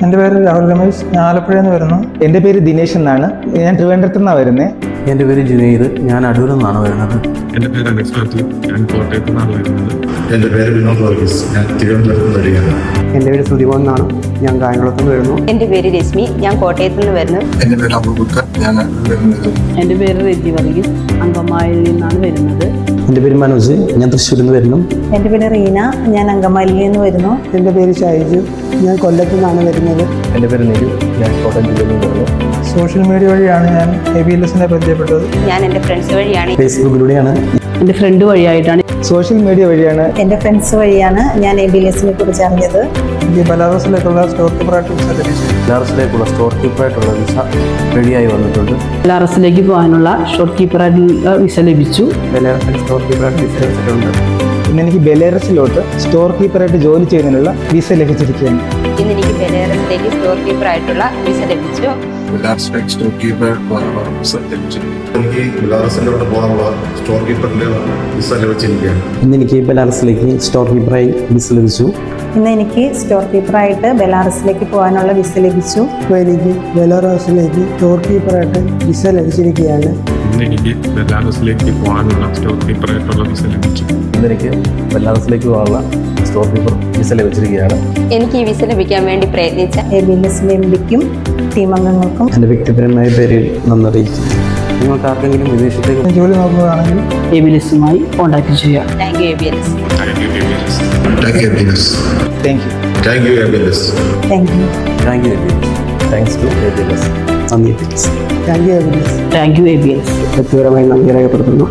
എൻ്റെ പേര് രാഹുൽ രമേശ്, ഞാൻ ആലപ്പുഴയിൽ നിന്ന് വരുന്നു. എൻ്റെ പേര് ദിനേശ് എന്നാണ്, ഞാൻ ട്രിവാൻഡ്രത്തു നിന്നാണ് വരുന്നത്. എൻ്റെ പേര് ജുനൈദ്, ഞാൻ അടൂരിൽ നിന്നാണ് വരുന്നത്. എൻ്റെ പേര് അലക്സ്, ഞാൻ കോട്ടയത്തു നിന്നാണ് വരുന്നത്. എൻ്റെ പേര് വിനോദ് വർഗീസ്, ഞാൻ തിരുവനന്തപുരത്ത് നിന്ന് വരികയാണ്. എൻ്റെ പേര് സുധിമോൻ എന്നാണ്, ഞാൻ കായംകുളത്ത് നിന്ന് വരുന്നു. എൻ്റെ പേര് രശ്മി, ഞാൻ കോട്ടയത്ത് നിന്ന് വരുന്നു. എൻ്റെ പേര് അബൂബക്കർ, ഞാൻ എൻ്റെ പേര് റെജി വർഗീസ്, അങ്കമാലിയിൽ നിന്നാണ് വരുന്നത്. എൻ്റെ പേര് മനോജ്, ഞാൻ തൃശ്ശൂരിൽ നിന്ന് വരുന്നു. എൻ്റെ പേര് റീന, ഞാൻ അങ്കമാലിയിൽ നിന്ന് വരുന്നു. എൻ്റെ പേര് ഷൈജു, ഞാൻ കൊല്ലത്തു നിന്നാണ് വരുന്നത്. എൻ്റെ പേര് നിഖിൽ, ഞാൻ കോട്ടയം ജില്ലയിൽ നിന്ന് വരുന്നു. സോഷ്യൽ മീഡിയ വഴിയാണ് ഞാൻ ABLSനെ പരിചയപ്പെട്ടത്. ഞാൻ എൻ്റെ ഫ്രണ്ട്സ് വഴിയാണ്. ഫേസ്ബുക്കിലൂടെയാണ്. എൻ്റെ ഫ്രണ്ട് വഴിയായിട്ടാണ്. സോഷ്യൽ മീഡിയ വഴിയാണ്. എൻ്റെ ഫ്രണ്ട്സ് വഴിയാണ് ഞാൻ ABLSനെ കുറിച്ച് അറിഞ്ഞത്. എനിക്ക് ബലാറസിലേക്കുള്ള സ്റ്റോർ കീപ്പറായിട്ട് വിസ ലഭിച്ചു. ബെലാറസിലേക്കുള്ള സ്റ്റോർ കീപ്പറായിട്ടുള്ള വിസ റെഡിയായി വന്നിട്ടുണ്ട്. ബെലാറസിലേക്ക് പോകാനുള്ള ഷോപ്പ് കീപ്പറായിട്ടുള്ള വിസ ലഭിച്ചു. ബെലാറസിൽ സ്റ്റോർ കീപ്പറായിട്ട് വിസ ലഭിച്ചിട്ടുണ്ട്. പിന്നെ എനിക്ക് ബെലാറസിലോട്ട് സ്റ്റോർ കീപ്പറായിട്ട് ജോലി ചെയ്യുന്നതിനുള്ള വിസ ലഭിച്ചിരിക്കുകയാണ്. ഇന്ന് എനിക്ക് ബെലാറസിലേക്ക് സ്റ്റോർ കീപ്പറായിട്ടുള്ള വിസ ലഭിച്ചു. സ്റ്റോർ കീപ്പർ വിസ ലഭിച്ചു. എനിക്ക് ബെലാറസിലൂടെ പോകാനുള്ള സ്റ്റോർ കീപ്പറിൻ്റെ വിസ ലഭിച്ചിരിക്കുകയാണ്. ഇന്ന് എനിക്ക് ബെലാറസിലേക്ക് സ്റ്റോർ കീപ്പറായി വിസ ലഭിച്ചു. ഇന്ന് എനിക്ക് സ്റ്റോർ കീപ്പറായിട്ട് ബെലാറസിലേക്ക് പോകാനുള്ള വിസ ലഭിച്ചു. ഇപ്പോൾ എനിക്ക് ബെലാറസിലേക്ക് സ്റ്റോർ കീപ്പറായിട്ട് വിസ ലഭിച്ചിരിക്കുകയാണ്. ഇന്ന് എനിക്ക് ബെലാറസിലേക്ക് പോകാനുള്ള സ്റ്റോർ കീപ്പറായിട്ടുള്ള വിസ ലഭിച്ചു. ഇന്ന് എനിക്ക് ബെലാറസിലേക്ക് പോകാനുള്ള സ്റ്റോർ കീപ്പർ വിസ ലഭിച്ചിരിക്കുകയാണ്. എനിക്ക് ഈ വിസ ലഭിക്കാൻ വേണ്ടി പ്രയത്നിച്ച ABLSലെ MDക്കും ടീം അംഗങ്ങൾക്കും എൻ്റെ വ്യക്തിപരമായ പേരിൽ നന്ദി അറിയിക്കുന്നു. നിങ്ങൾക്ക് ആർക്കെങ്കിലും വിദേശത്തേക്ക് ജോലി നോക്കുകയാണെങ്കിൽ ABLSുമായി കോൺടാക്ട് ചെയ്യാം. Thank you ABLS. Thank you ABLS. Thank you ABLS. Thank you. Thank you ABLS. Thank you. Thank you ABLS. Thanks to ABLS. നന്ദി ABLS. Thank you ABLS. Thank you ABLS. വ്യക്തിപരമായി നന്ദി രേഖപ്പെടുത്തുന്നു.